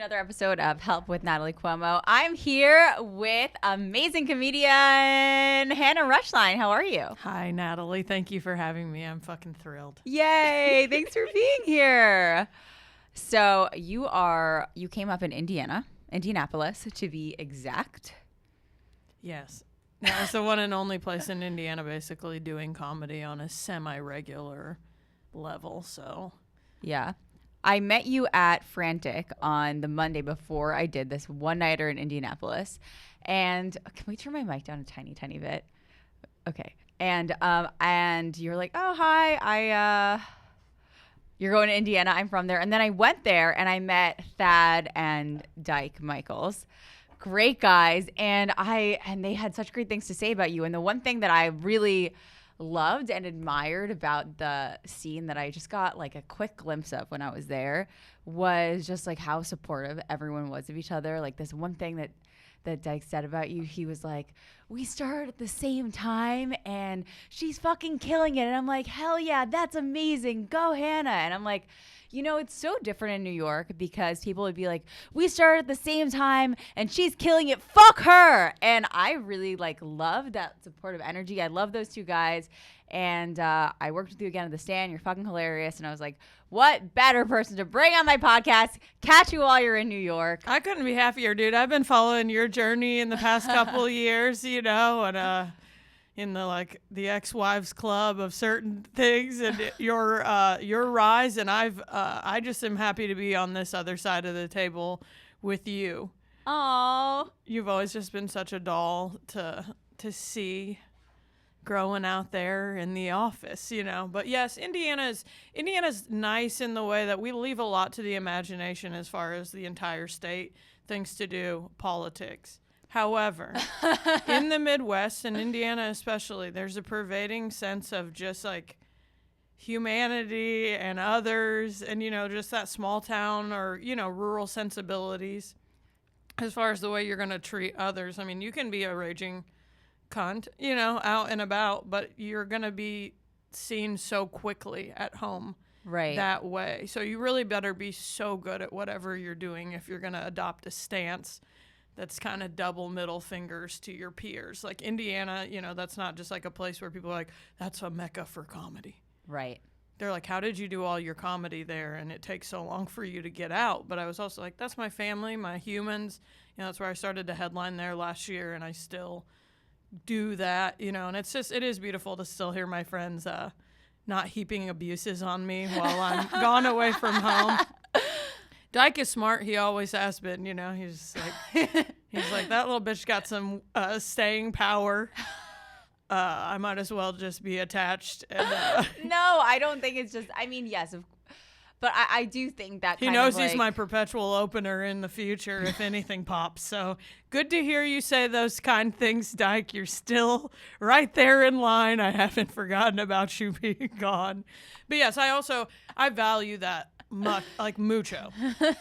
another episode of Help with Natalie Cuomo. I'm here with amazing comedian Hannah Roeschlein. How are you? Hi, Natalie. Thank you for having me. I'm fucking thrilled. Yay! Thanks for being here. So you came up in Indianapolis to be exact. Yes. It's the one and only place in Indiana basically doing comedy on a semi-regular level, so. Yeah. I met you at Frantic on the Monday before I did this one-nighter in Indianapolis. And can we turn my mic down a tiny, tiny bit? Okay. And you're like, oh, hi, you're going to Indiana. I'm from there. And then I went there and I met Thad and Dyke Michaels. Great guys. And they had such great things to say about you. And the one thing that I really loved and admired about the scene that I just got like a quick glimpse of when I was there was just like how supportive everyone was of each other. Like this one thing that Dyke said about you, he was like, we started at the same time and she's fucking killing it. And I'm like, hell yeah, that's amazing. Go Hannah. And I'm like, you know, it's so different in New York because people would be like, we started at the same time and she's killing it. Fuck her. And I really love that supportive energy. I love those two guys. And I worked with you again at the Stand. You're fucking hilarious. And I was like, what better person to bring on my podcast? Catch you while you're in New York. I couldn't be happier, dude. I've been following your journey in the past couple of years, you know, and in the ex-wives club of certain things and your rise. And I just am happy to be on this other side of the table with you. Aww. You've always just been such a doll to see growing out there in the office, you know. But yes, Indiana's nice in the way that we leave a lot to the imagination as far as the entire state, things to do, politics. However, in the Midwest and Indiana especially, there's a pervading sense of just like humanity and others and, you know, just that small town or, you know, rural sensibilities as far as the way you're going to treat others. I mean, you can be a raging cunt, you know, out and about, but you're going to be seen so quickly at home that way. So you really better be so good at whatever you're doing if you're going to adopt a stance that's kind of double middle fingers to your peers. Like Indiana, you know, that's not just like a place where people are like, that's a mecca for comedy. Right. They're like, how did you do all your comedy there? And it takes so long for you to get out. But I was also like, that's my family, my humans. You know, that's where I started to headline there last year, and I still do that, you know. And it is beautiful to still hear my friends not heaping abuses on me while I'm gone away from home. Dyke is smart. He always has been, you know. He's like, that little bitch got some staying power. I might as well just be attached. And, no, I don't think it's just, I mean, yes, but I do think that he knows he's my perpetual opener in the future if anything pops. So good to hear you say those kind things, Dyke. You're still right there in line. I haven't forgotten about you being gone. But yes, I value that much, like mucho,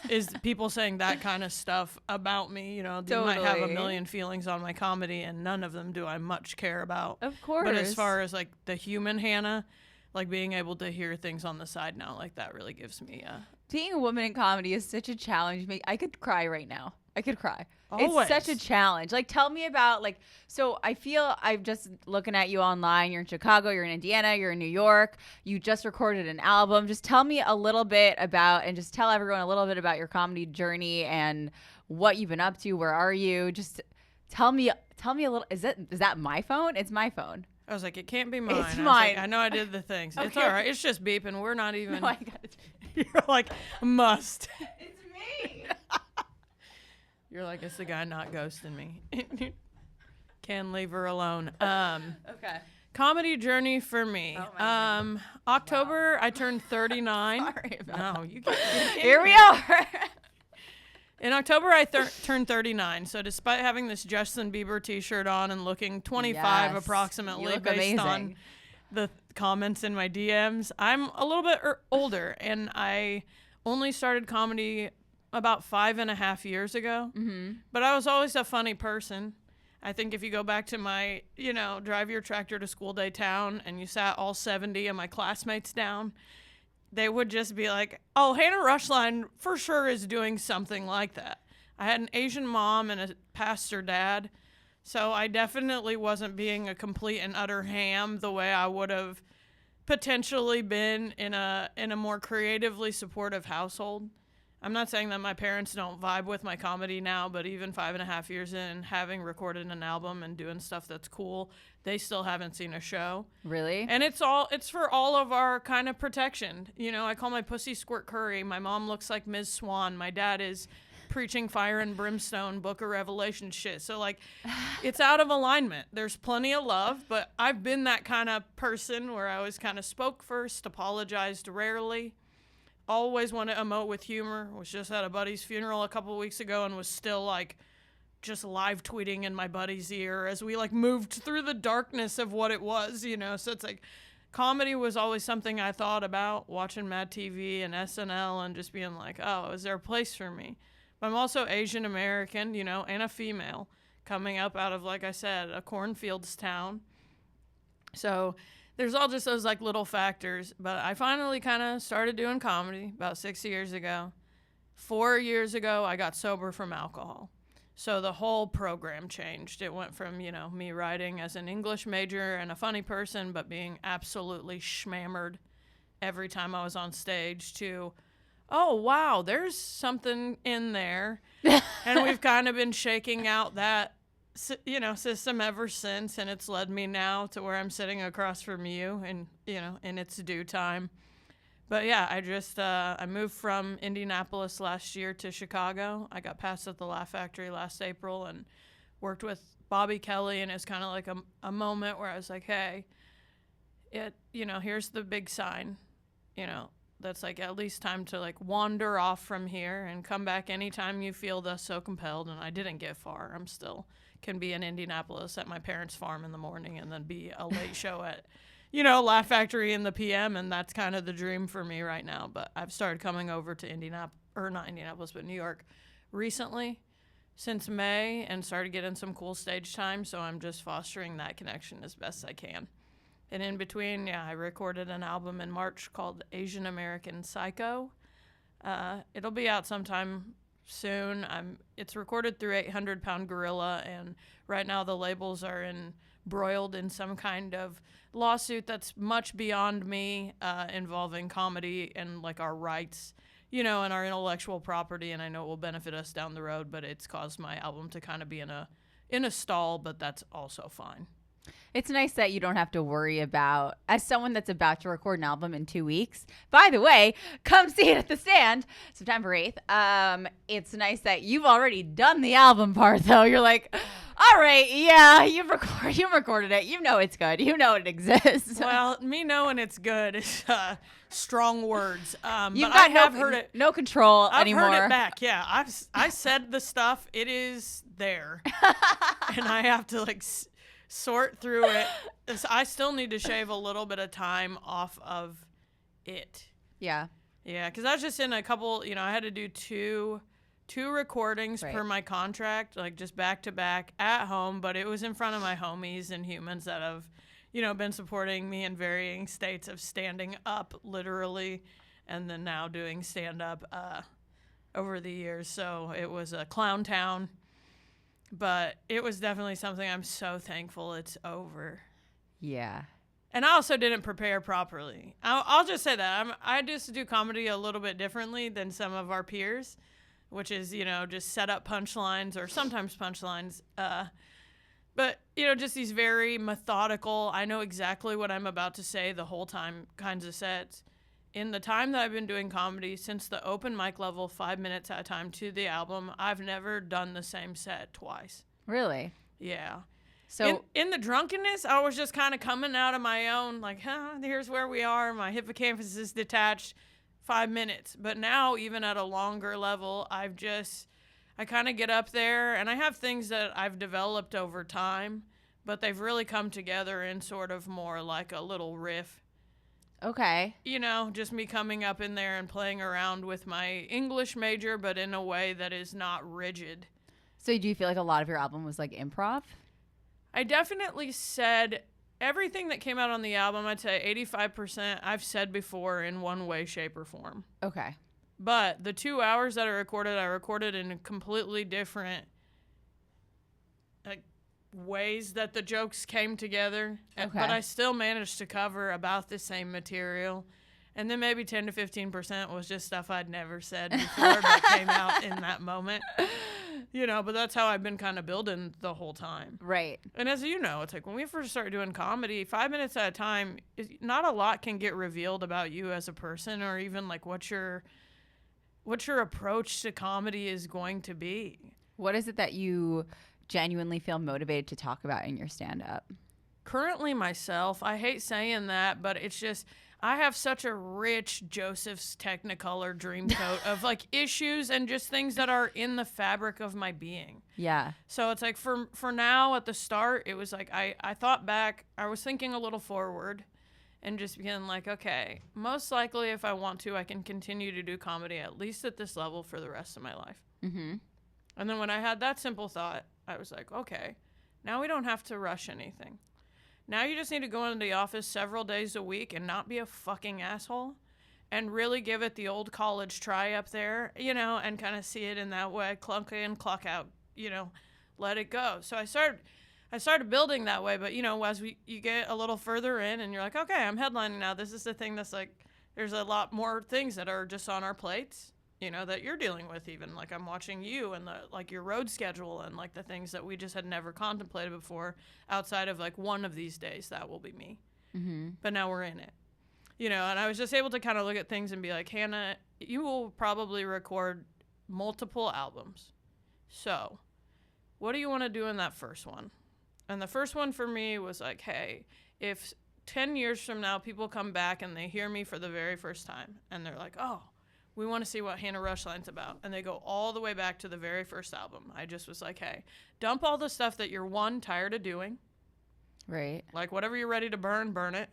is people saying that kind of stuff about me. You know, you might have a million feelings on my comedy and none of them do I much care about. Of course. But as far as like the human Hannah, like being able to hear things on the side now, like that really gives me being a woman in comedy is such a challenge. I could cry right now. I could cry. Always. It's such a challenge. Like, tell me about, so I feel I'm just looking at you online. You're in Chicago, you're in Indiana, you're in New York. You just recorded an album. Just tell me a little bit about, and just tell everyone a little bit about your comedy journey and what you've been up to. Where are you? Just tell me a little. Is that my phone? It's my phone. I was like, it can't be mine. It's mine. I know I did the things. Okay. It's all right. It's just beeping. We're not even. No, I got it. You're like, must. It's me. You're like, it's the guy not ghosting me. Can leave her alone. Okay. Comedy journey for me. Oh October, wow. I turned 39. Sorry about that. You can't. Here we are. In October, I turned 39. So despite having this Justin Bieber T-shirt on and looking 25 approximately based on the comments in my DMs, I'm a little bit older, and I only started comedy about 5.5 years ago. Mm-hmm. But I was always a funny person. I think if you go back to my, drive your tractor to school day town and you sat all 70 of my classmates down, they would just be like, oh, Hannah Roeschlein for sure is doing something like that. I had an Asian mom and a pastor dad, so I definitely wasn't being a complete and utter ham the way I would have potentially been in a more creatively supportive household. I'm not saying that my parents don't vibe with my comedy now, but even 5.5 years in, having recorded an album and doing stuff that's cool, they still haven't seen a show. Really? And it's for all of our kind of protection. You know, I call my pussy Squirt Curry. My mom looks like Ms. Swan. My dad is preaching fire and brimstone, Book of Revelation shit. So, like, it's out of alignment. There's plenty of love, but I've been that kind of person where I always kind of spoke first, apologized rarely. Always want to emote with humor. Was just at a buddy's funeral a couple weeks ago and was still like just live tweeting in my buddy's ear as we like moved through the darkness of what it was, you know. So it's like comedy was always something I thought about, watching Mad TV and SNL and just being like, oh, is there a place for me? But I'm also Asian American, you know, and a female coming up out of, like I said, a cornfields town. So there's all just those like little factors, but I finally kind of started doing comedy about 6 years ago. 4 years ago, I got sober from alcohol. So the whole program changed. It went from, you know, me writing as an English major and a funny person, but being absolutely schmammered every time I was on stage to, oh, wow, there's something in there. And we've kind of been shaking out that, you know, system ever since, and it's led me now to where I'm sitting across from you and, you know, in its due time. But yeah, I moved from Indianapolis last year to Chicago. I got passed at the Laugh Factory last April and worked with Bobby Kelly, and it's kind of like a moment where I was like, hey, you know, here's the big sign, you know, that's like at least time to like wander off from here and come back anytime you feel thus so compelled. And I didn't get far. I'm still can be in Indianapolis at my parents' farm in the morning and then be a late show at, you know, Laugh Factory in the PM, and that's kind of the dream for me right now. But I've started coming over to not Indianapolis, but New York recently since May and started getting some cool stage time, so I'm just fostering that connection as best I can. And in between, yeah, I recorded an album in March called Asian American Psycho. It'll be out sometime soon. It's recorded through 800 Pound Gorilla, and right now the labels are embroiled in some kind of lawsuit that's much beyond me, involving comedy and like our rights, you know, and our intellectual property. And I know it will benefit us down the road, but it's caused my album to kind of be in a stall, but that's also fine. It's nice that you don't have to worry about, as someone that's about to record an album in 2 weeks, by the way, come see it at the Stand September 8th. It's nice that you've already done the album part, though. You're like, all right, yeah, you recorded it. You know it's good. You know it exists. Well, me knowing it's good is strong words. You've but got I have heard it. No control anymore. I've heard it back. Yeah, I said the stuff. It is there, and I have to like sort through it. I still need to shave a little bit of time off of it. Yeah. Yeah, because I was just in a couple, you know, I had to do two recordings per my contract, like just back to back at home, but it was in front of my homies and humans that have, you know, been supporting me in varying states of standing up literally and then now doing stand up over the years. So it was a clown town. But it was definitely something I'm so thankful it's over. Yeah. And I also didn't prepare properly. I'll just say that. I just do comedy a little bit differently than some of our peers, which is, you know, just set up punchlines or sometimes punchlines. But, you know, just these very methodical, I know exactly what I'm about to say the whole time kinds of sets. In the time that I've been doing comedy, since the open mic level, 5 minutes at a time, to the album, I've never done the same set twice. Really? Yeah. So in the drunkenness, I was just kind of coming out of my own, like, here's where we are. My hippocampus is detached, 5 minutes. But now, even at a longer level, I kind of get up there, and I have things that I've developed over time, but they've really come together in sort of more like a little riff. Okay. You know, just me coming up in there and playing around with my English major, but in a way that is not rigid. So do you feel like a lot of your album was like improv? I definitely said everything that came out on the album, I'd say 85% I've said before in one way, shape, or form. Okay. But the 2 hours that I recorded in completely different ways that the jokes came together. Okay. But I still managed to cover about the same material. And then maybe 10 to 15% was just stuff I'd never said before but came out in that moment. But that's how I've been kind of building the whole time. Right. And as you know, it's like when we first started doing comedy, 5 minutes at a time, not a lot can get revealed about you as a person, or even like what your approach to comedy is going to be. What is it that you genuinely feel motivated to talk about in your stand-up? Currently myself, I hate saying that, but it's just, I have such a rich Joseph's Technicolor dreamcoat of like issues and just things that are in the fabric of my being. Yeah. So it's like for now at the start, it was like I thought back, I was thinking a little forward and just being like, okay, most likely if I want to, I can continue to do comedy at least at this level for the rest of my life. Mm-hmm. And then when I had that simple thought, I was like, okay, now we don't have to rush anything. Now you just need to go into the office several days a week and not be a fucking asshole and really give it the old college try up there, and kind of see it in that way, clock in, clock out, let it go. So I started building that way, but, as you get a little further in and you're like, okay, I'm headlining now. This is the thing that's like, there's a lot more things that are just on our plates, that you're dealing with even. Like I'm watching you and your road schedule and like the things that we just had never contemplated before outside of like one of these days, that will be me. Mm-hmm. But now we're in it, and I was just able to kind of look at things and be like, Hannah, you will probably record multiple albums. So what do you want to do in that first one? And the first one for me was like, hey, if 10 years from now people come back and they hear me for the very first time and they're like, oh, we want to see what Hannah Roeschlein's about. And they go all the way back to the very first album. I just was like, hey, dump all the stuff that you're, one, tired of doing. Right. Like whatever you're ready to burn it.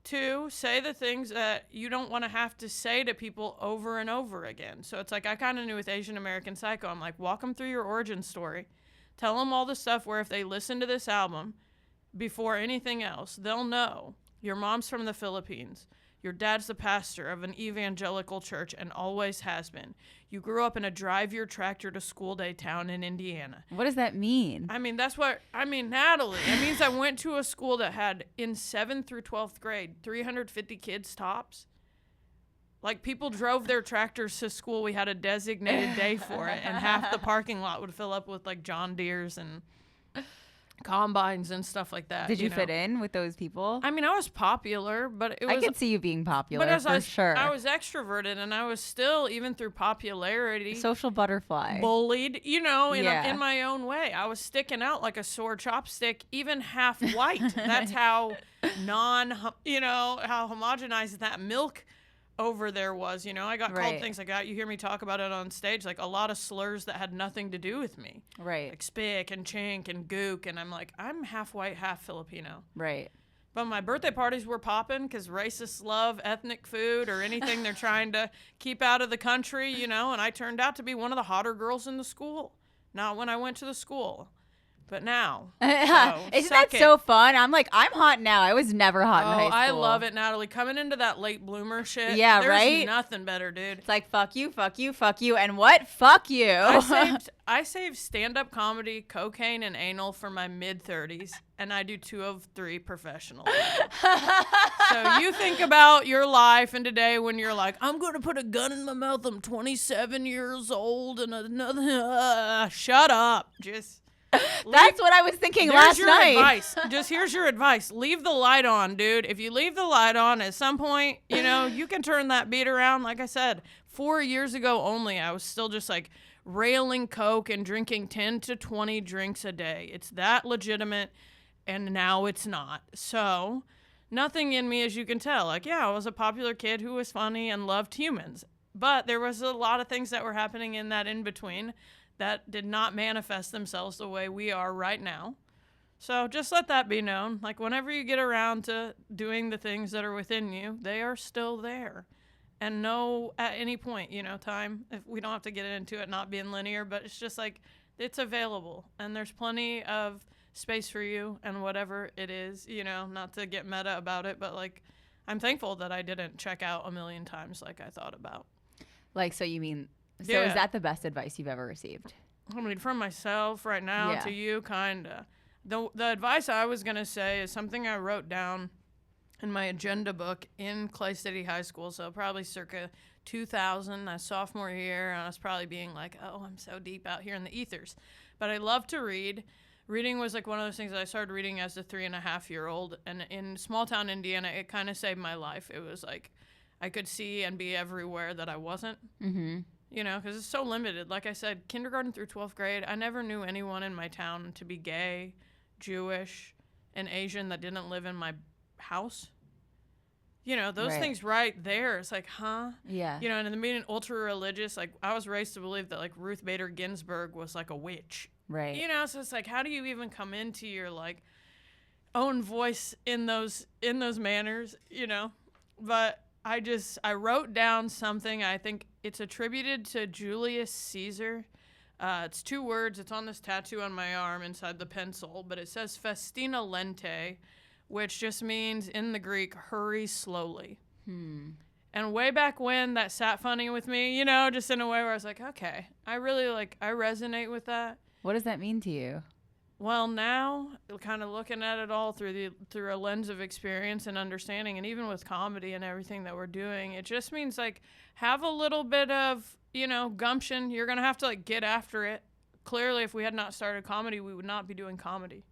2, say the things that you don't want to have to say to people over and over again. So it's like I kind of knew with Asian American Psycho, I'm like, walk them through your origin story. Tell them all the stuff where if they listen to this album before anything else, they'll know your mom's from the Philippines. Your dad's the pastor of an evangelical church and always has been. You grew up in a drive your tractor to school day town in Indiana. What does that mean? Natalie. It means I went to a school that had, in 7th through 12th grade, 350 kids tops. Like, people drove their tractors to school. We had a designated day for it, and half the parking lot would fill up with, like, John Deeres and combines and stuff like that. Did you fit in with those people? I was popular, but it was... I could see you being popular, sure. I was extroverted, and I was still, even through popularity... social butterfly. Bullied, in my own way. I was sticking out like a sore chopstick, even half white. That's how how homogenized that milk over there was, I got called things like that. You hear me talk about it on stage, like a lot of slurs that had nothing to do with me. Right. Like spick and chink and gook. And I'm like, I'm half white, half Filipino. Right. But my birthday parties were popping because racists love ethnic food or anything they're trying to keep out of the country, and I turned out to be one of the hotter girls in the school. Not when I went to the school. But now. Isn't that so fun? I'm hot now. I was never hot in high school. I love it, Natalie. Coming into that late bloomer shit. Yeah, there's right? nothing better, dude. It's like, fuck you, fuck you, fuck you. And what? Fuck you. I saved stand-up comedy, cocaine, and anal for my mid-30s, and I do 2 of 3 professional. So you think about your life and today when you're like, I'm going to put a gun in my mouth. I'm 27 years old and another... shut up. That's what I was thinking last night. Advice. Here's your advice. Leave the light on, dude. If you leave the light on at some point, you can turn that beat around. Like I said, 4 years ago only, I was still just like railing coke and drinking 10 to 20 drinks a day. It's that legitimate, and now it's not. So nothing in me, as you can tell. Like, yeah, I was a popular kid who was funny and loved humans. But there was a lot of things that were happening in that in-between that did not manifest themselves the way we are right now. So just let that be known. Like, whenever you get around to doing the things that are within you, they are still there. And know at any point, time, if we don't have to get into it not being linear, but it's just like, it's available. And there's plenty of space for you and whatever it is, you know, not to get meta about it, but like I'm thankful that I didn't check out a million times like I thought about. Like, so you mean, so Yeah. is that the best advice you've ever received? I mean, from myself right now Yeah. to you, kinda. The advice I was gonna say is something I wrote down in my agenda book in Clay City High School, so probably circa 2000, my sophomore year, and I was probably being like, oh, I'm so deep out here in the ethers. But I love to read. Reading was like one of those things that I started reading as a 3.5-year-old, and in small town Indiana, it kind of saved my life. It was like I could see and be everywhere that I wasn't. Mm-hmm. You know, because it's so limited. Like I said, kindergarten through 12th grade, I never knew anyone in my town to be gay, Jewish, and Asian that didn't live in my house. You know, those Right. things right there. It's like, huh? Yeah. You know, and in the being ultra religious, like I was raised to believe that like Ruth Bader Ginsburg was like a witch. Right. You know, so it's like, how do you even come into your like own voice in those manners? You know, but I wrote down something. I think it's attributed to Julius Caesar. It's 2 words. It's on this tattoo on my arm inside the pencil, but it says festina lente, which just means in the Greek, hurry slowly. And way back when, that sat funny with me, you know, just in a way where I was like, okay, I really I resonate with that. What does that mean to you? Well, now, kind of looking at it all through a lens of experience and understanding, and even with comedy and everything that we're doing, it just means like have a little bit of, you know, gumption. You're gonna have to like get after it. Clearly, if we had not started comedy, we would not be doing comedy.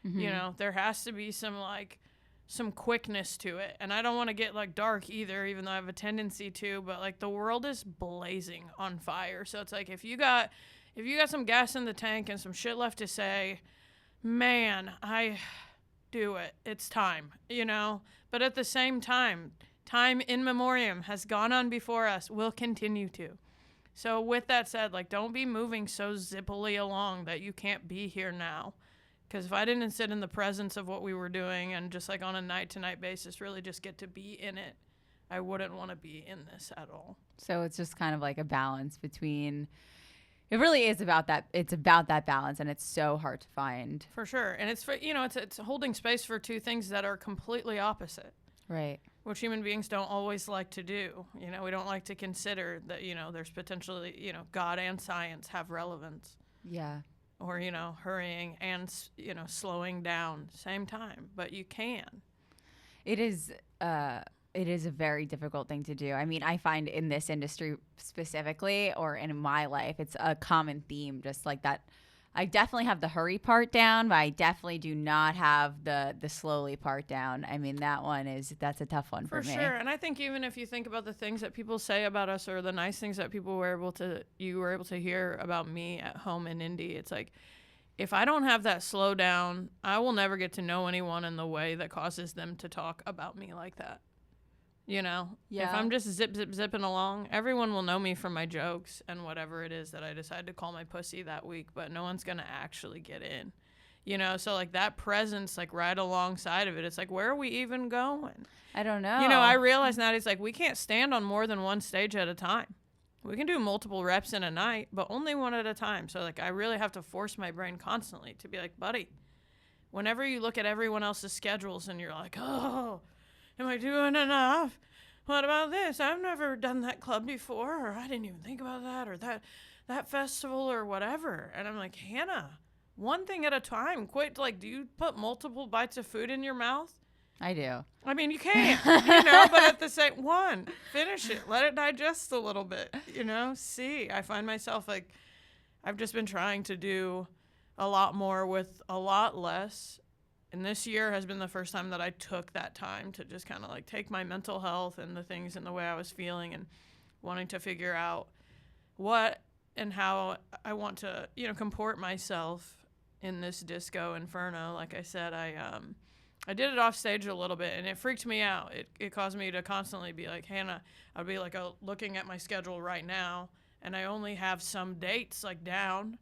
Mm-hmm. You know, there has to be some quickness to it, and I don't want to get like dark either, even though I have a tendency to. But like the world is blazing on fire, so it's like if you got some gas in the tank and some shit left to say, man, I do it. It's time, you know? But at the same time in memoriam has gone on before us, will continue to. So with that said, like, don't be moving so zippily along that you can't be here now. Because if I didn't sit in the presence of what we were doing and just like on a night-to-night basis really just get to be in it, I wouldn't want to be in this at all. So it's just kind of like a balance between. It really is about that. It's about that balance, and it's so hard to find. For sure. And it's, for, you know, it's holding space for 2 things that are completely opposite. Right. Which human beings don't always like to do. You know, we don't like to consider that, you know, there's potentially, you know, God and science have relevance. Yeah. Or, you know, hurrying and, you know, slowing down same time. But you can. It is a very difficult thing to do. I mean, I find in this industry specifically, or in my life, it's a common theme, just like that. I definitely have the hurry part down, but I definitely do not have the slowly part down. I mean, that's a tough one for me. For sure. And I think even if you think about the things that people say about us or the nice things that you were able to hear about me at home in Indy, it's like, if I don't have that slow down, I will never get to know anyone in the way that causes them to talk about me like that. You know, Yeah. If I'm just zipping along, everyone will know me from my jokes and whatever it is that I decide to call my pussy that week, but no one's going to actually get in, you know? So like that presence, like right alongside of it, it's like, where are we even going? I don't know. You know, I realize now it's like, we can't stand on more than one stage at a time. We can do multiple reps in a night, but only one at a time. So like, I really have to force my brain constantly to be like, buddy, whenever you look at everyone else's schedules and you're like, oh, am I doing enough? What about this? I've never done that club before, or I didn't even think about that, or that festival, or whatever. And I'm like, Hannah, one thing at a time. Quit. Like, do you put multiple bites of food in your mouth? I do. I mean, you can't, you know, but at the same one, finish it. Let it digest a little bit, you know? See, I find myself like, I've just been trying to do a lot more with a lot less. And this year has been the first time that I took that time to just kind of like take my mental health and the things and the way I was feeling and wanting to figure out what and how I want to, you know, comport myself in this disco inferno. Like I said, I did it off stage a little bit and it freaked me out. It caused me to constantly be like, Hannah, I'd be like looking at my schedule right now and I only have some dates like down.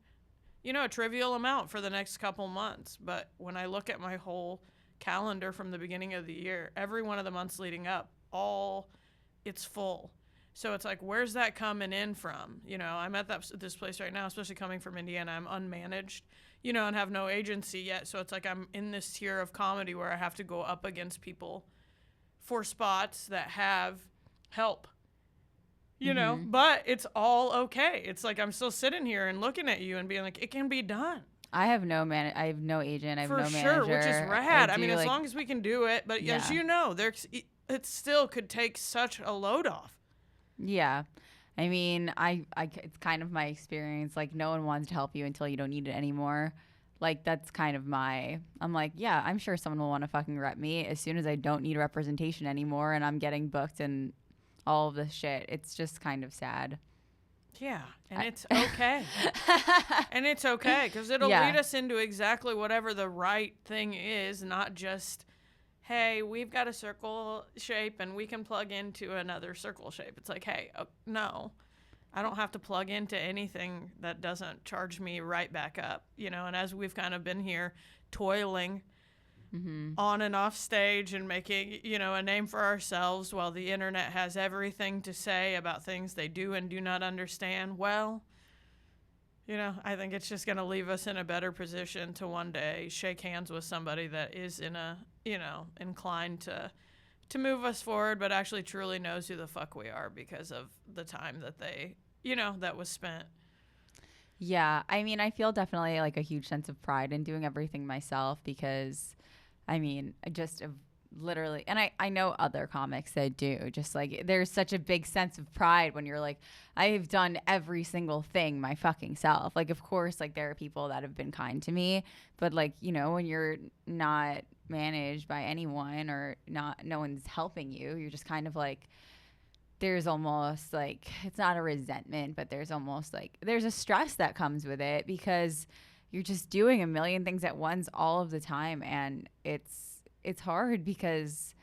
You know, a trivial amount for the next couple months. But when I look at my whole calendar from the beginning of the year, every one of the months leading up, it's full. So it's like, where's that coming in from? You know, I'm at this place right now, especially coming from Indiana. I'm unmanaged, you know, and have no agency yet. So it's like I'm in this tier of comedy where I have to go up against people for spots that have help, you know, but it's all okay. It's like I'm still sitting here and looking at you and being like, it can be done. I have no agent. I have no manager. For sure, which is rad. I mean, as long as we can do it. But as you know, it still could take such a load off. Yeah. I mean, it's kind of my experience. Like, no one wants to help you until you don't need it anymore. Like, that's kind of I'm like, yeah, I'm sure someone will want to fucking rep me as soon as I don't need representation anymore and I'm getting booked and all of this shit. It's just kind of sad. Yeah, and it's okay. And it's okay because it'll lead us into exactly whatever the right thing is, not just, hey, we've got a circle shape and we can plug into another circle shape. It's like, hey, no, I don't have to plug into anything that doesn't charge me right back up, you know. And as we've kind of been here toiling on and off stage and making, you know, a name for ourselves while the internet has everything to say about things they do and do not understand, well, you know, I think it's just going to leave us in a better position to one day shake hands with somebody that is inclined to move us forward, but actually truly knows who the fuck we are because of the time that they, you know, that was spent. Yeah. I mean, I feel definitely like a huge sense of pride in doing everything myself because, I mean, I just literally, and I know other comics that do, just like there's such a big sense of pride when you're like, I've done every single thing my fucking self. Like, of course, like there are people that have been kind to me, but like, you know, when you're not managed by anyone or no one's helping you, you're just kind of like, there's almost like, it's not a resentment, but there's almost like, there's a stress that comes with it because you're just doing a million things at once all of the time. And it's hard because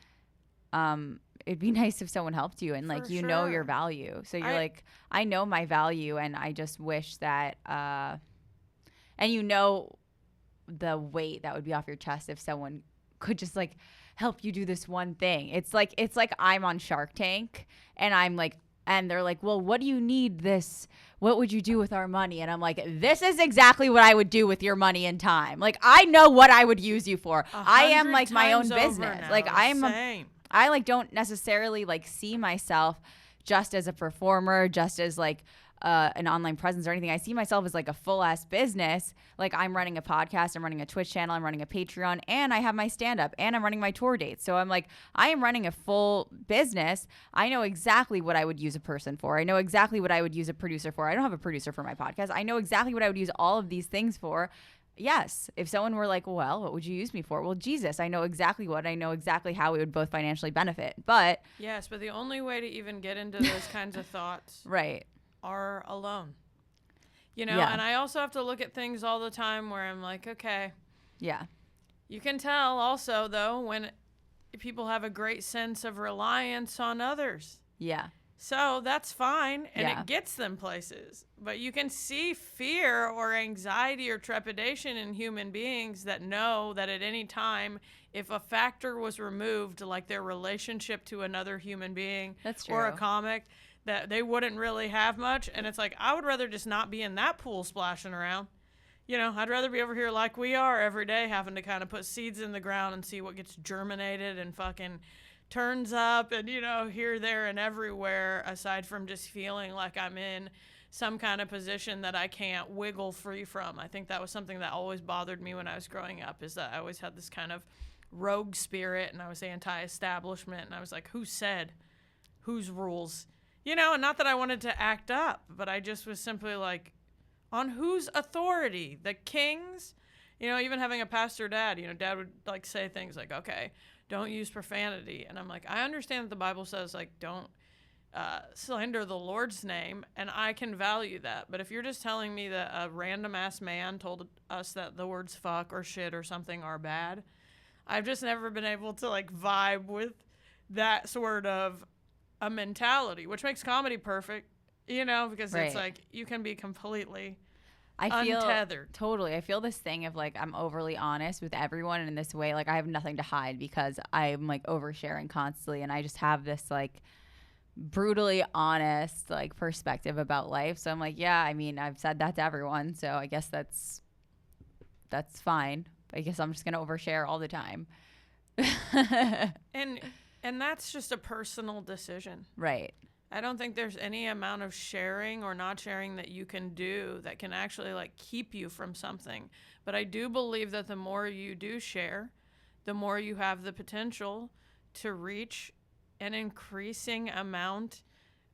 it'd be nice if someone helped you and like, you know your value. So you're like, I know my value and I just wish that, and you know, the weight that would be off your chest if someone could just like help you do this one thing. It's like I'm on Shark Tank and I'm like, and they're like, well, what do you need this? What would you do with our money? And I'm like, this is exactly what I would do with your money and time. Like, I know what I would use you for. I am like my own business. Like I like don't necessarily like see myself just as a performer, just as like an online presence or anything. I see myself as like a full ass business. Like I'm running a podcast, I'm running a Twitch channel, I'm running a Patreon, and I have my stand up and I'm running my tour dates. So I'm like, I am running a full business. I know exactly what I would use a person for. I know exactly what I would use a producer for. I don't have a producer for my podcast. I know exactly what I would use all of these things for. Yes. If someone were like, well, what would you use me for? Well, Jesus, I know exactly what. I know exactly how we would both financially benefit. But yes, but the only way to even get into those kinds of thoughts right. are alone. You know, and I also have to look at things all the time where I'm like, okay. Yeah. You can tell also, though, when people have a great sense of reliance on others. Yeah. So that's fine, and it gets them places. But you can see fear or anxiety or trepidation in human beings that know that at any time, if a factor was removed, like their relationship to another human being or a comic, that they wouldn't really have much. And it's like, I would rather just not be in that pool splashing around. You know, I'd rather be over here like we are every day, having to kind of put seeds in the ground and see what gets germinated and fucking turns up and, you know, here, there, and everywhere, aside from just feeling like I'm in some kind of position that I can't wiggle free from. I think that was something that always bothered me when I was growing up, is that I always had this kind of rogue spirit and I was anti-establishment. And I was like, who said? Whose rules? You know, and not that I wanted to act up, but I just was simply like, on whose authority? The king's? You know, even having a pastor dad, you know, dad would like say things like, okay, don't use profanity. And I'm like, I understand that the Bible says, like, don't slander the Lord's name, and I can value that. But if you're just telling me that a random-ass man told us that the words fuck or shit or something are bad, I've just never been able to, like, vibe with that sort of a mentality, which makes comedy perfect, you know, because it's like you can be completely untethered. Totally. I feel this thing of like I'm overly honest with everyone in this way. Like I have nothing to hide because I'm like oversharing constantly, and I just have this like brutally honest like perspective about life. So I'm like, yeah, I mean, I've said that to everyone, so I guess that's fine. I guess I'm just gonna overshare all the time. And that's just a personal decision. Right. I don't think there's any amount of sharing or not sharing that you can do that can actually like keep you from something. But I do believe that the more you do share, the more you have the potential to reach an increasing amount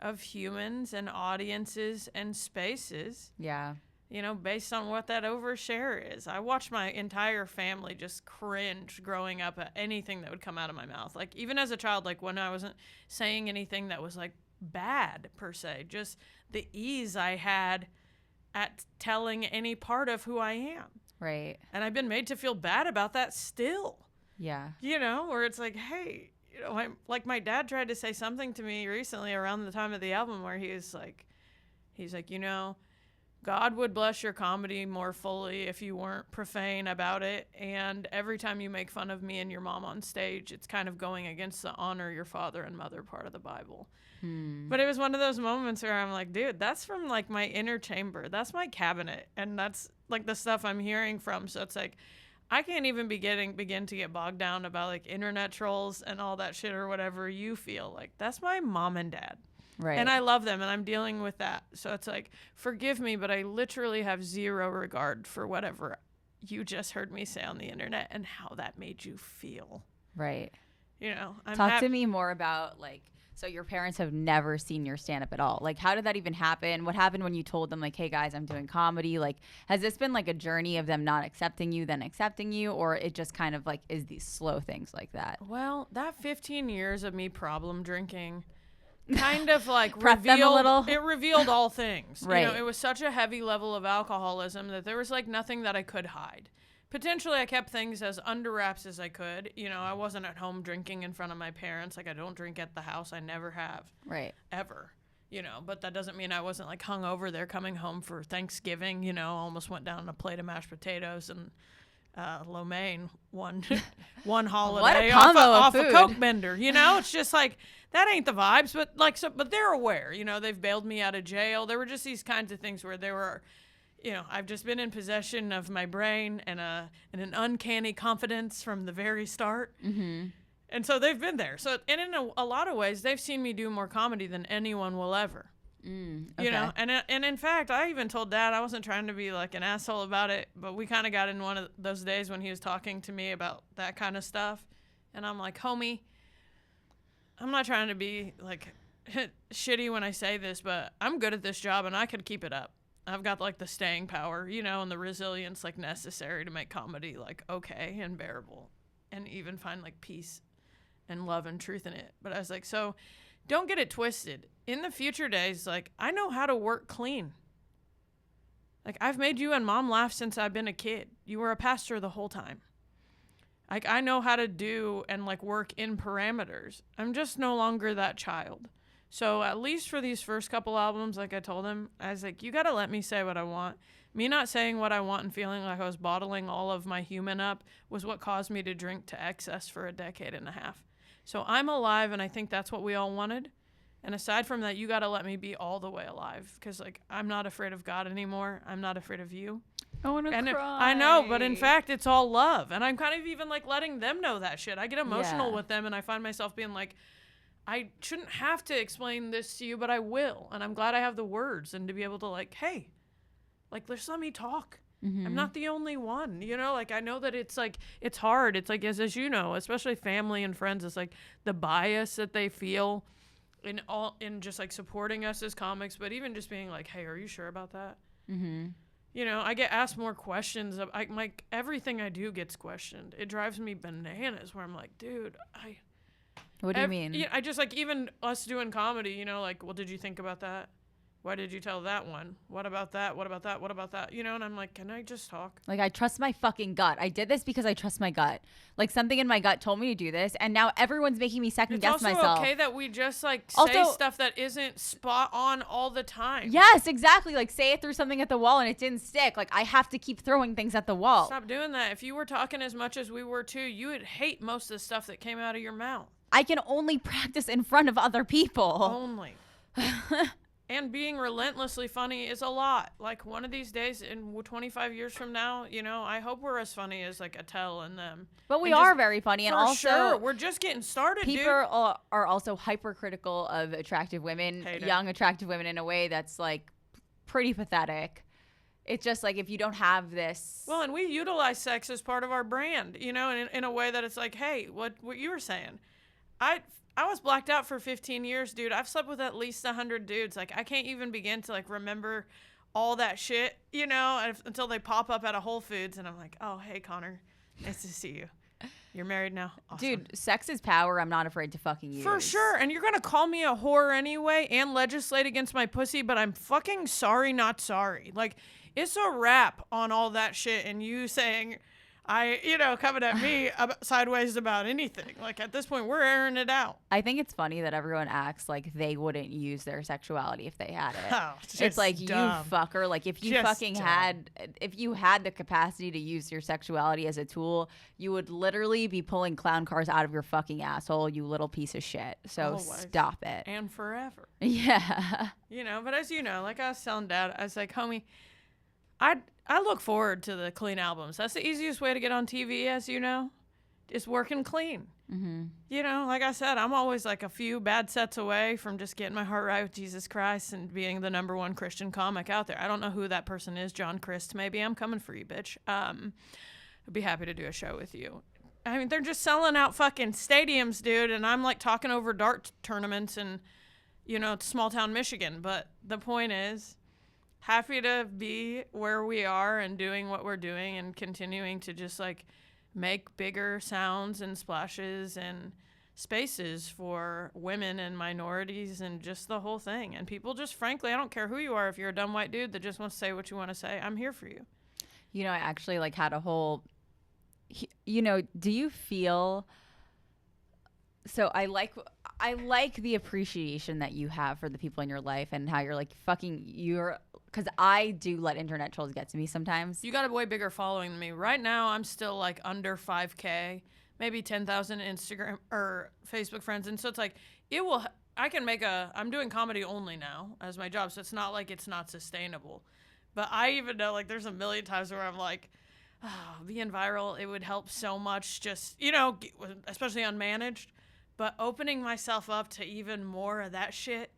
of humans and audiences and spaces. Yeah. You know, based on what that overshare is. I watched my entire family just cringe growing up at anything that would come out of my mouth. Like, even as a child, like when I wasn't saying anything that was like bad per se, just the ease I had at telling any part of who I am. Right. And I've been made to feel bad about that still. Yeah. You know, where it's like, hey, you know, my dad tried to say something to me recently around the time of the album where he's like, you know, God would bless your comedy more fully if you weren't profane about it. And every time you make fun of me and your mom on stage, it's kind of going against the honor your father and mother part of the Bible. But it was one of those moments where I'm like, dude, that's from like my inner chamber. That's my cabinet. And that's like the stuff I'm hearing from. So it's like, I can't even begin to get bogged down about like internet trolls and all that shit or whatever you feel. Like, that's my mom and dad. Right. And I love them, and I'm dealing with that. So it's like, forgive me, but I literally have zero regard for whatever you just heard me say on the internet and how that made you feel. Right. You know, Talk to me more about like, so your parents have never seen your stand-up at all. Like, how did that even happen? What happened when you told them like, hey guys, I'm doing comedy? Like, has this been like a journey of them not accepting you, then accepting you, or it just kind of like is these slow things like that? Well, that 15 years of me problem drinking kind of like revealed all things. Right. You know, it was such a heavy level of alcoholism that there was like nothing that I could hide. Potentially, I kept things as under wraps as I could. You know, I wasn't at home drinking in front of my parents. Like, I don't drink at the house. I never have. Right. Ever. You know, but that doesn't mean I wasn't like hungover there coming home for Thanksgiving. You know, almost went down a plate of mashed potatoes and lo mein one holiday off a Coke bender. You know, it's just like, that ain't the vibes. But like, but they're aware. You know, they've bailed me out of jail. There were just these kinds of things where they were. You know, I've just been in possession of my brain and an uncanny confidence from the very start. Mm-hmm. And so they've been there. So, and in a lot of ways, they've seen me do more comedy than anyone will ever. Okay. You know, and in fact, I even told Dad I wasn't trying to be like an asshole about it, but we kind of got in one of those days when he was talking to me about that kind of stuff. And I'm like, homie, I'm not trying to be like shitty when I say this, but I'm good at this job and I could keep it up. I've got like the staying power, you know, and the resilience like necessary to make comedy like okay and bearable and even find like peace and love and truth in it. But I was like, so don't get it twisted. In the future days, like, I know how to work clean. Like, I've made you and Mom laugh since I've been a kid. You were a pastor the whole time. Like, I know how to do and like work in parameters. I'm just no longer that child. So at least for these first couple albums, like I told him, I was like, you got to let me say what I want. Me not saying what I want and feeling like I was bottling all of my human up was what caused me to drink to excess for a decade and a half. So I'm alive, and I think that's what we all wanted. And aside from that, you got to let me be all the way alive, because like, I'm not afraid of God anymore. I'm not afraid of you. I want to cry. I know, but in fact, it's all love. And I'm kind of even like letting them know that shit. I get emotional with them, and I find myself being like, I shouldn't have to explain this to you, but I will. And I'm glad I have the words and to be able to like, hey, like, just let me talk. Mm-hmm. I'm not the only one, you know, like, I know that it's like, it's hard. It's like, as you know, especially family and friends, it's like the bias that they feel in just like supporting us as comics, but even just being like, hey, are you sure about that? Mm-hmm. You know, I get asked more questions. Like, everything I do gets questioned. It drives me bananas where I'm like, dude, what do you mean? Yeah, I just like, even us doing comedy, you know, like, well, did you think about that? Why did you tell that one? What about that? What about that? What about that? You know, and I'm like, can I just talk? Like, I trust my fucking gut. I did this because I trust my gut. Like, something in my gut told me to do this, and now everyone's making me second guess myself. It's also okay that we just like say stuff that isn't spot on all the time. Yes, exactly. Like, say it threw something at the wall and it didn't stick. Like, I have to keep throwing things at the wall. Stop doing that. If you were talking as much as we were too, you would hate most of the stuff that came out of your mouth. I can only practice in front of other people. Only. And being relentlessly funny is a lot. Like, one of these days, in 25 years from now, you know, I hope we're as funny as, like, Attell and them. But we are very funny. And for also, sure, we're just getting started, people dude. are also hypercritical of attractive women, young attractive women, in a way that's, like, pretty pathetic. It's just, like, if you don't have this. Well, and we utilize sex as part of our brand, you know, in a way that it's like, hey, what you were saying. I was blacked out for 15 years, dude. I've slept with at least 100 dudes. Like, I can't even begin to, like, remember all that shit, you know, until they pop up at a Whole Foods, and I'm like, oh, hey, Connor, nice to see you. You're married now? Awesome. Dude, sex is power. I'm not afraid to fucking use. For sure. And you're going to call me a whore anyway and legislate against my pussy, but I'm fucking sorry, not sorry. Like, it's a wrap on all that shit, and you saying, coming at me sideways about anything. Like, at this point, we're airing it out. I think it's funny that everyone acts like they wouldn't use their sexuality if they had it. Oh, it's like, dumb. you fucker. Like, if you if you had the capacity to use your sexuality as a tool, you would literally be pulling clown cars out of your fucking asshole, you little piece of shit. So Always. Stop it. And forever. Yeah. You know, but as you know, like I was telling Dad, I was like, homie, I look forward to the clean albums. That's the easiest way to get on TV, as you know, is working clean. Mm-hmm. You know, like I said, I'm always like a few bad sets away from just getting my heart right with Jesus Christ and being the #1 Christian comic out there. I don't know who that person is, John Christ. Maybe I'm coming for you, bitch. I'd be happy to do a show with you. I mean, they're just selling out fucking stadiums, dude, and I'm like talking over dart tournaments in, you know, small town Michigan. But the point is, happy to be where we are and doing what we're doing and continuing to just like make bigger sounds and splashes and spaces for women and minorities and just the whole thing. And people just, frankly, I don't care who you are. If you're a dumb white dude that just wants to say what you want to say, I'm here for you. You know, I actually like had a whole, you know, do you feel, so I like the appreciation that you have for the people in your life and how you're like because I do let internet trolls get to me sometimes. You got a way bigger following than me. Right now, I'm still like under 5K, maybe 10,000 Instagram or Facebook friends. And so it's like, I'm doing comedy only now as my job. So it's not like it's not sustainable. But I even know, like, there's a million times where I'm like, being viral, it would help so much just, you know, especially unmanaged. But opening myself up to even more of that shit,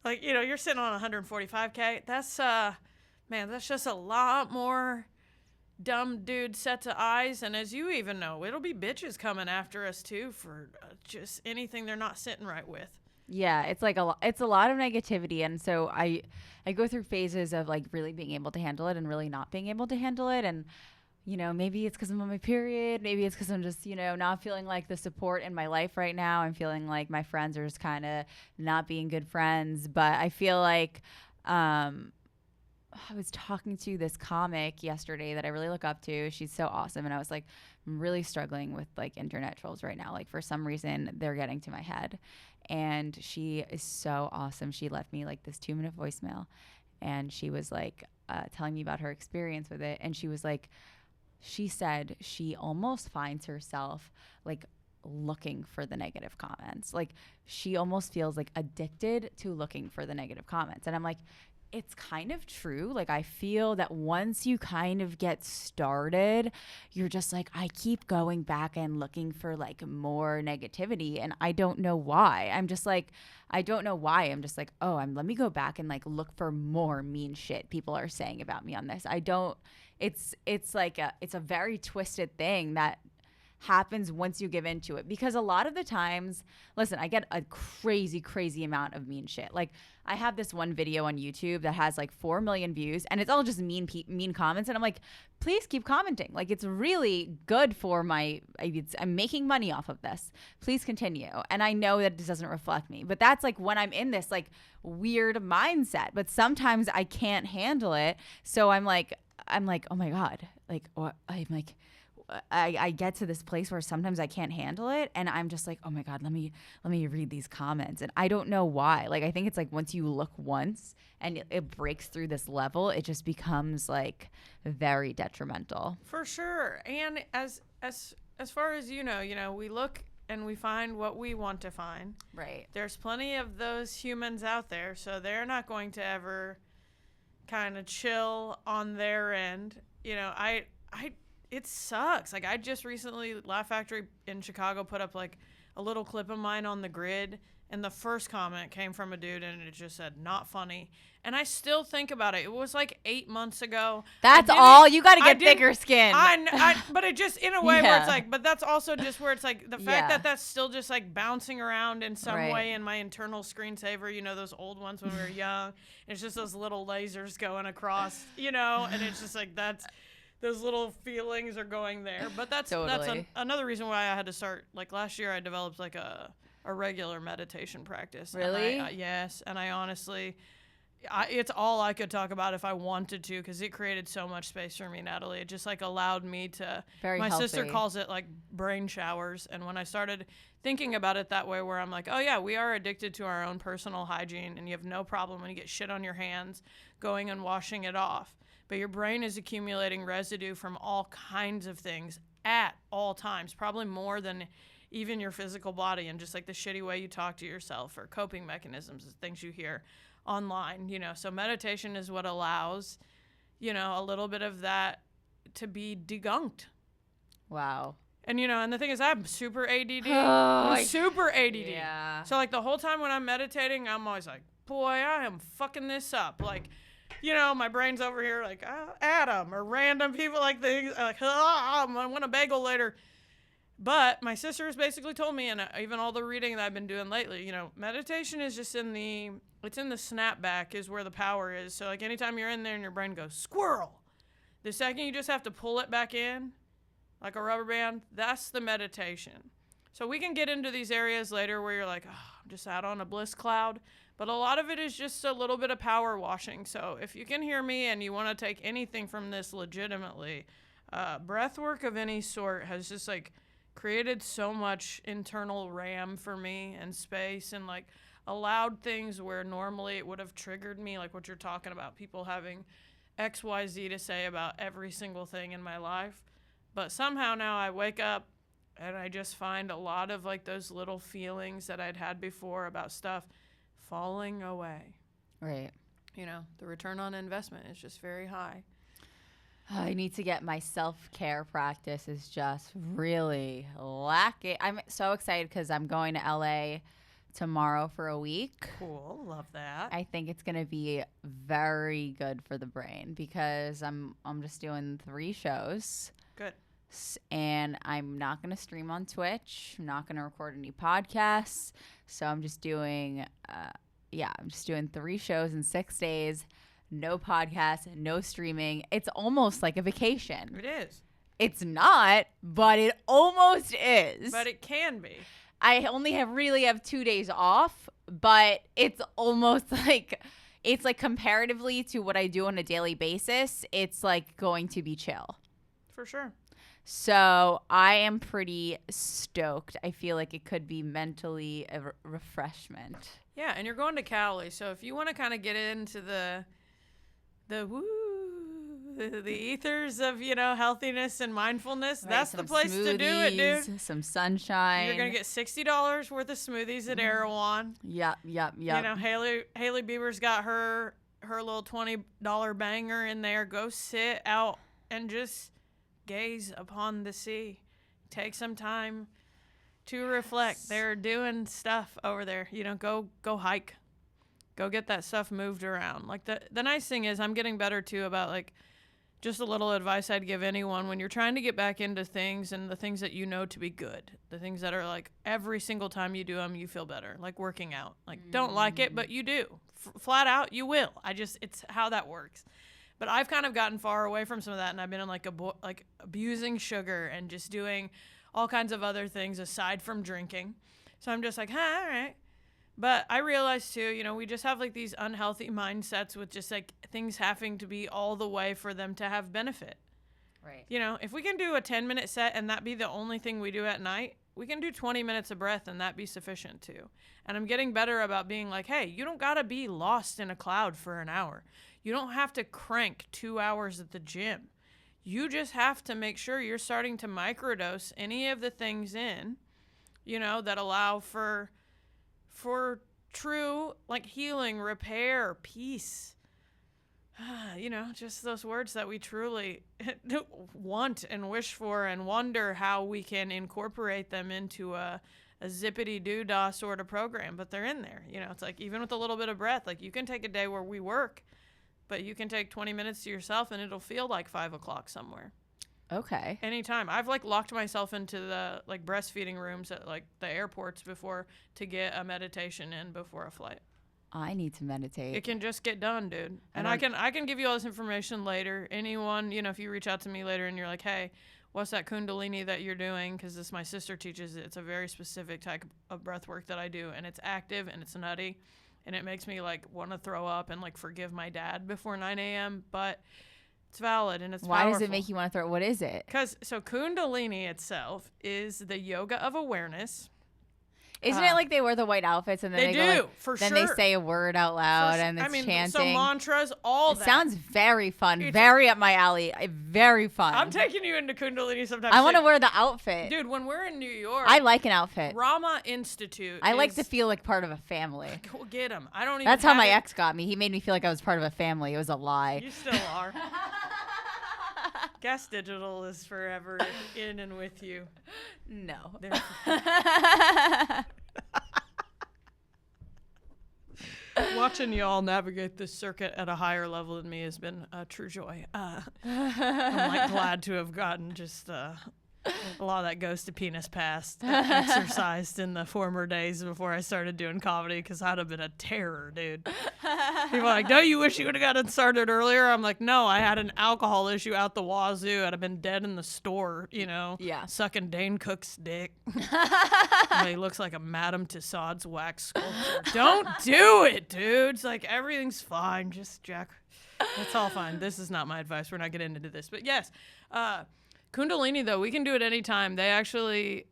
like, you know, you're sitting on 145K. That's, that's just a lot more dumb dude set to eyes. And as you even know, it'll be bitches coming after us too for just anything they're not sitting right with. Yeah, it's like it's a lot of negativity. And so I go through phases of like really being able to handle it and really not being able to handle it. And you know, maybe it's because I'm on my period. Maybe it's because I'm just, you know, not feeling like the support in my life right now. I'm feeling like my friends are just kind of not being good friends. But I feel like I was talking to this comic yesterday that I really look up to. She's so awesome. And I was like, I'm really struggling with like internet trolls right now. Like for some reason, they're getting to my head. And she is so awesome. She left me like this 2-minute voicemail. And she was like telling me about her experience with it. And she was like, she said she almost finds herself like looking for the negative comments. Like she almost feels like addicted to looking for the negative comments. And I'm like, it's kind of true. Like I feel that once you kind of get started, you're just like, I keep going back and looking for like more negativity. And I don't know why. I'm just like, I don't know why. I'm just like, let me go back and like look for more mean shit people are saying about me on this. It's like it's a very twisted thing that happens once you give into it, because a lot of the times, listen, I get a crazy amount of mean shit. Like I have this one video on YouTube that has like 4 million views and it's all just mean comments. And I'm like, please keep commenting. Like it's really good for I'm making money off of this. Please continue. And I know that it doesn't reflect me, but that's like when I'm in this like weird mindset, but sometimes I can't handle it. So I'm like, oh my God, like, I'm like, I get to this place where sometimes I can't handle it and I'm just like, oh my God, let me read these comments. And I don't know why. Like, I think it's like once you look once and it breaks through this level, it just becomes like very detrimental. For sure. And as far as you know, we look and we find what we want to find. Right. There's plenty of those humans out there, so they're not going to ever kind of chill on their end. You know, it sucks. Like, I just recently, Laugh Factory in Chicago put up like a little clip of mine on the grid, and the first comment came from a dude, and it just said, "Not funny." And I still think about it. It was like 8 months ago. That's all. You got to get thicker skin. But it just, in a way where it's like, but that's also just where it's like the fact Yeah. that that's still just like bouncing around in some Right. way in my internal screensaver, you know, those old ones when we were young. It's just those little lasers going across, you know, and it's just like those little feelings are going there. But that's Totally. another reason why I had to start. Like last year, I developed like a regular meditation practice. Really? And yes, and I honestly. It's all I could talk about if I wanted to, because it created so much space for me, Natalie. It just like allowed me to. Very my healthy. sister calls it like brain showers, and when I started thinking about it that way, where I'm like, oh yeah, we are addicted to our own personal hygiene, and you have no problem when you get shit on your hands going and washing it off, but your brain is accumulating residue from all kinds of things at all times, probably more than even your physical body, and just like the shitty way you talk to yourself or coping mechanisms, things you hear online, you know. So meditation is what allows, you know, a little bit of that to be degunked. Wow. And, you know, and the thing is, I'm super ADD. Oh, I'm super ADD. Yeah. So, like, the whole time when I'm meditating, I'm always like, boy, I am fucking this up. Like, you know, my brain's over here like, Adam, or random people like things. Like, I want a bagel later. But my sister has basically told me, and even all the reading that I've been doing lately, you know, meditation is just it's in the snapback is where the power is. So, like, anytime you're in there and your brain goes, squirrel, the second you just have to pull it back in, like a rubber band, that's the meditation. So we can get into these areas later where you're like, oh, I'm just out on a bliss cloud. But a lot of it is just a little bit of power washing. So if you can hear me and you want to take anything from this legitimately, breath work of any sort has just, like, created so much internal RAM for me and space, and like allowed things where normally it would have triggered me, like what you're talking about, people having XYZ to say about every single thing in my life. But somehow now I wake up and I just find a lot of like those little feelings that I'd had before about stuff falling away. Right. You know, the return on investment is just very high. I need to get my self-care practice is just really lacking. I'm so excited because I'm going to LA tomorrow for a week. Cool. Love that. I think it's going to be very good for the brain because I'm just doing 3 shows. Good. And I'm not going to stream on Twitch. I'm not going to record any podcasts. So I'm just doing, I'm just doing 3 shows in 6 days. No podcast, no streaming. It's almost like a vacation. It is. It's not, but it almost is. But it can be. I only have 2 days off, but it's almost like, it's like comparatively to what I do on a daily basis, it's like going to be chill. For sure. So I am pretty stoked. I feel like it could be mentally a refreshment. Yeah, and you're going to Cali, so if you want to kind of get into the ethers of, you know, healthiness and mindfulness, right, that's the place to do it, dude. Some sunshine. You're gonna get $60 worth of smoothies at Erewhon. Yep. You know, Haley Bieber's got her little $20 banger in there. Go sit out and just gaze upon the sea. Take some time to reflect. They're doing stuff over there. You know, go hike. Go get that stuff moved around. Like the nice thing is I'm getting better too about like just a little advice I'd give anyone when you're trying to get back into things and the things that you know to be good. The things that are like every single time you do them, you feel better. Like working out. Like don't like it, but you do. Flat out, you will. It's how that works. But I've kind of gotten far away from some of that, and I've been in like abusing sugar and just doing all kinds of other things aside from drinking. So I'm just like, all right. But I realize too, you know, we just have like these unhealthy mindsets with just like things having to be all the way for them to have benefit. Right. You know, if we can do a 10-minute set and that be the only thing we do at night, we can do 20 minutes of breath and that be sufficient too. And I'm getting better about being like, hey, you don't got to be lost in a cloud for an hour. You don't have to crank 2 hours at the gym. You just have to make sure you're starting to microdose any of the things in you know, that allow for true, like, healing, repair, peace. You know, just those words that we truly want and wish for, and wonder how we can incorporate them into a zippity-doo-dah sort of program. But they're in there. You know, it's like, even with a little bit of breath, like, you can take a day where we work, but you can take 20 minutes to yourself and it'll feel like 5 o'clock somewhere. Okay. Anytime. I've, like, locked myself into the, like, breastfeeding rooms at, like, the airports before to get a meditation in before a flight. I need to meditate. It can just get done, dude. And I can give you all this information later. Anyone, you know, if you reach out to me later and you're like, hey, what's that Kundalini that you're doing? Because this, my sister teaches it. It's a very specific type of breath work that I do. And it's active and it's nutty. And it makes me, like, want to throw up and, like, forgive my dad before 9 a.m. But it's valid and it's Why powerful. does it make you want to throw? What is it? Because, so Kundalini itself is the yoga of awareness. Isn't it like they wear the white outfits and then they go, like, for then sure. they say a word out loud and it's chanting? So mantras, all that. It sounds very fun, very up my alley, very fun. I'm taking you into Kundalini sometimes. I want to wear the outfit. Dude, when we're in New York. I like an outfit. Rama Institute. I like to feel like part of a family. Go get him. I don't even. That's how my ex got me. He made me feel like I was part of a family. It was a lie. You still are. Gas Digital is forever in and with you. No. Watching y'all navigate this circuit at a higher level than me has been a true joy. I'm, like, glad to have gotten just a lot of that goes to penis past exercised in the former days before I started doing comedy, because I'd have been a terror, dude. People are like, don't you wish you would have gotten started earlier? I'm like, no, I had an alcohol issue out the wazoo. I'd have been dead in the store, you know, sucking Dane Cook's dick. He looks like a Madame Tussauds wax sculpture. Don't do it, dude. It's like, everything's fine. Just Jack. It's all fine. This is not my advice. We're not getting into this. But yes, Kundalini, though, we can do it anytime. They actually,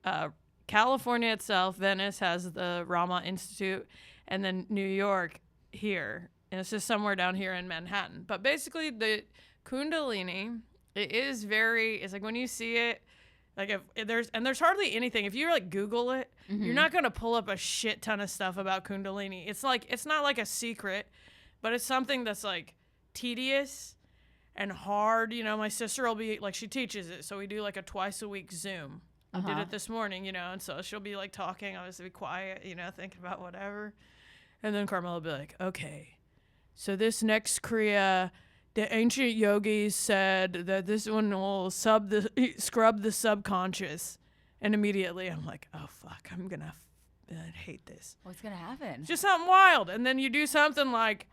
California itself, Venice has the Rama Institute, and then New York here. And it's just somewhere down here in Manhattan. But basically, the Kundalini, it's like, when you see it, like, if there's hardly anything. If you, like, Google it, you're not going to pull up a shit ton of stuff about Kundalini. It's like, it's not like a secret, but it's something that's, like, tedious and hard. You know, my sister will be like, she teaches it, so we do, like, a twice a week Zoom. We did it this morning, you know, and so she'll be, like, talking. I was be quiet, you know, thinking about whatever. And then Carmela will be like, okay, so this next Kriya, the ancient yogis said that this one will scrub the subconscious. And immediately I'm like, oh, fuck, I hate this. What's going to happen? Just something wild. And then you do something like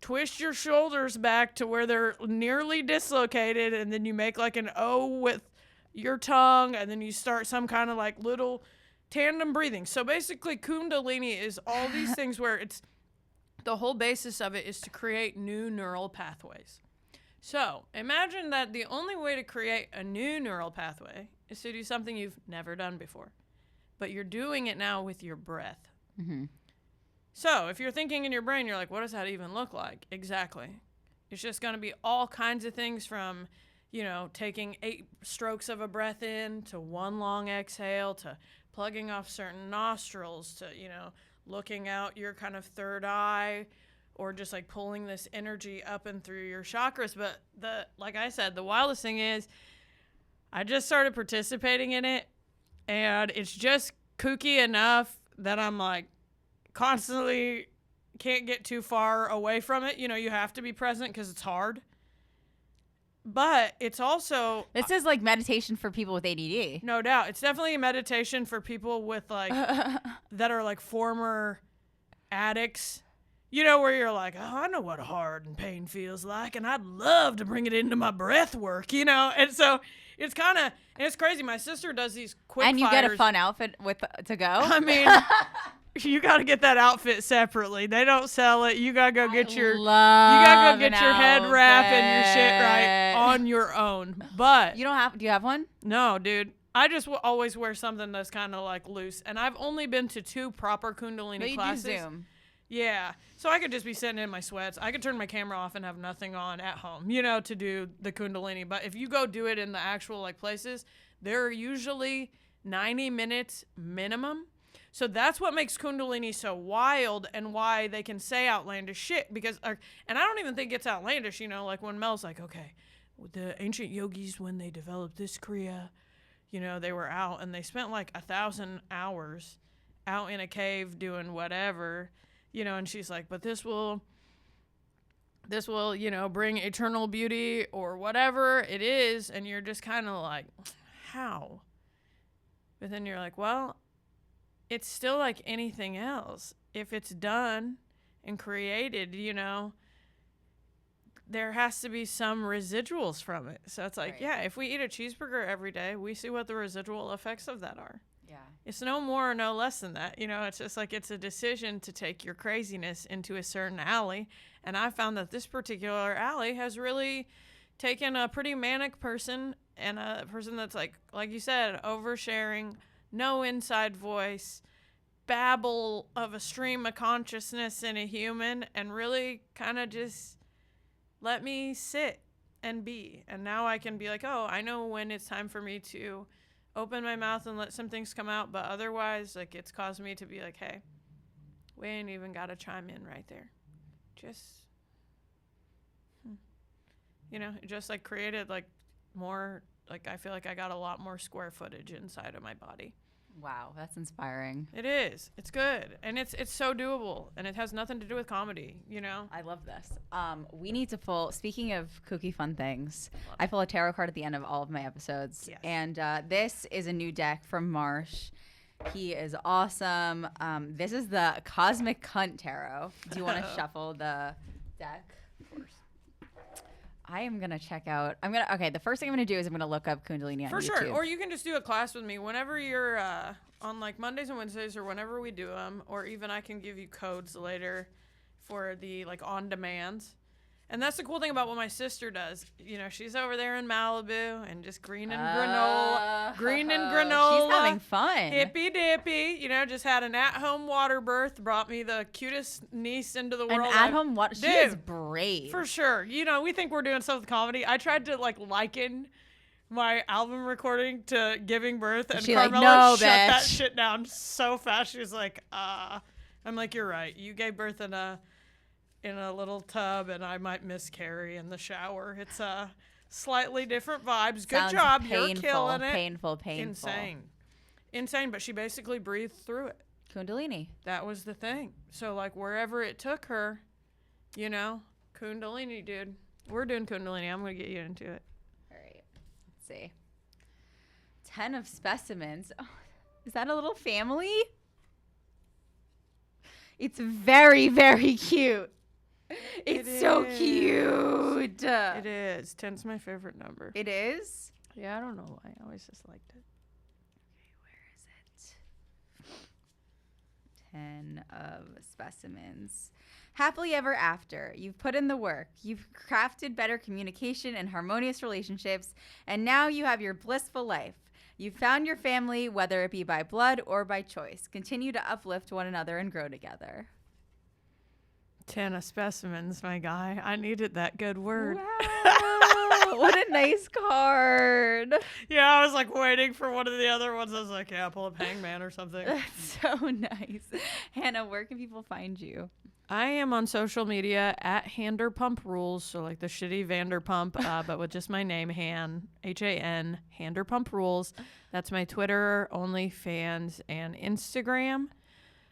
twist your shoulders back to where they're nearly dislocated, and then you make, like, an O with your tongue, and then you start some kind of, like, little tandem breathing. So basically, Kundalini is all these things where it's the whole basis of it is to create new neural pathways. So imagine that the only way to create a new neural pathway is to do something you've never done before, but you're doing it now with your breath. So if you're thinking in your brain, you're like, what does that even look like? Exactly. It's just going to be all kinds of things from, you know, taking 8 strokes of a breath in to 1 long exhale to plugging off certain nostrils to, you know, looking out your kind of third eye, or just, like, pulling this energy up and through your chakras. But like I said, the wildest thing is I just started participating in it, and it's just kooky enough that I'm, like, constantly can't get too far away from it. You know, you have to be present because it's hard. But it's also... This is like meditation for people with ADD. No doubt. It's definitely a meditation for people with, like, that are, like, former addicts. You know, where you're like, oh, I know what hard and pain feels like, and I'd love to bring it into my breath work, you know? And so it's kind of... It's crazy. My sister does these quick And you fires. get a fun outfit to go? I mean... You got to get that outfit separately. They don't sell it. You got to go get your head wrap and your shit right on your own. But do you have one? No, dude. I just always wear something that's kind of, like, loose. And I've only been to 2 proper Kundalini classes. Do Zoom. Yeah. So I could just be sitting in my sweats. I could turn my camera off and have nothing on at home, you know, to do the Kundalini. But if you go do it in the actual, like, places, they're usually 90 minutes minimum. So that's what makes Kundalini so wild and why they can say outlandish shit. Because, and I don't even think it's outlandish, you know, like when Mel's like, okay, the ancient yogis, when they developed this Kriya, you know, they were out and they spent like 1,000 hours out in a cave doing whatever, you know, and she's like, but this will, you know, bring eternal beauty or whatever it is. And you're just kind of like, how? But then you're like, well, it's still like anything else. If it's done and created, you know, there has to be some residuals from it. So it's like, right. Yeah, if we eat a cheeseburger every day, we see what the residual effects of that are. Yeah. It's no more or no less than that. You know, it's just like it's a decision to take your craziness into a certain alley. And I found that this particular alley has really taken a pretty manic person and a person that's like you said, oversharing, no inside voice, babble of a stream of consciousness in a human, and really kind of just let me sit and be. And now I can be like, oh, I know when it's time for me to open my mouth and let some things come out. But otherwise, like, it's caused me to be like, hey, we ain't even got to chime in right there. Just, you know, it just like created like more, like, I feel like I got a lot more square footage inside of my body. Wow, that's inspiring. It is. It's good. And it's so doable. And it has nothing to do with comedy, you know? I love this. We need to pull, speaking of kooky fun things, I pull a tarot card at the end of all of my episodes. Yes. And this is a new deck from Marsh. He is awesome. This is the Cosmic Cunt Tarot. Do you want to shuffle the deck? Of course. I am going to check out. Okay, the first thing I'm going to do is I'm going to look up Kundalini on For YouTube. sure. Or you can just do a class with me whenever you're on like Mondays and Wednesdays or whenever we do them. Or even I can give you codes later for the like on demands. And that's the cool thing about what my sister does. You know, she's over there in Malibu and just green and granola. She's having fun. Hippy dippy. You know, just had an at-home water birth. Brought me the cutest niece into the world. An at-home water. She is brave. For sure. You know, we think we're doing stuff with comedy. I tried to like liken my album recording to giving birth, and Carmela shut that shit down so fast. She was like, I'm like, you're right. You gave birth in a little tub, and I might miscarry in the shower. It's slightly different vibes. Good job. You're killing it. Painful. Insane. But she basically breathed through it. Kundalini. That was the thing. So like wherever it took her, you know, Kundalini, dude. We're doing Kundalini. I'm going to get you into it. All right. Let's see. 10 of specimens. Oh, is that a little family? It's very, very cute. It's so cute. It is. 10's my favorite number. It is? Yeah, I don't know why. I always just liked it. Okay, where is it? 10 of specimens. Happily ever after. You've put in the work. You've crafted better communication and harmonious relationships, and now you have your blissful life. You've found your family, whether it be by blood or by choice. Continue to uplift one another and grow together. 10 of specimens, my guy. I needed that good word. Wow. What a nice card. Yeah, I was like waiting for one of the other ones. I was like, yeah, pull up Hangman or something. That's so nice. Hannah, where can people find you? I am on social media at Handerpump Rules, so like the shitty Vanderpump, but with just my name, H-A-N, Handerpump Rules. That's my Twitter, OnlyFans, and Instagram.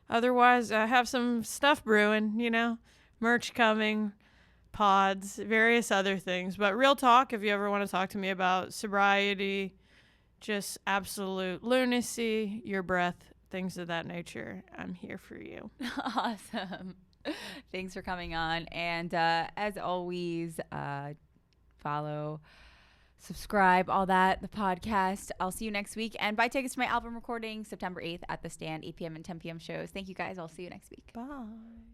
Otherwise, I have some stuff brewing, you know, merch coming, pods, various other things. But real talk, if you ever want to talk to me about sobriety, just absolute lunacy, your breath, things of that nature, I'm here for you. Awesome. Thanks for coming on. And as always, follow, subscribe, all that, the podcast. I'll see you next week. And buy tickets to my album recording September 8th at The Stand, 8 p.m. and 10 p.m. shows. Thank you guys. I'll see you next week. Bye.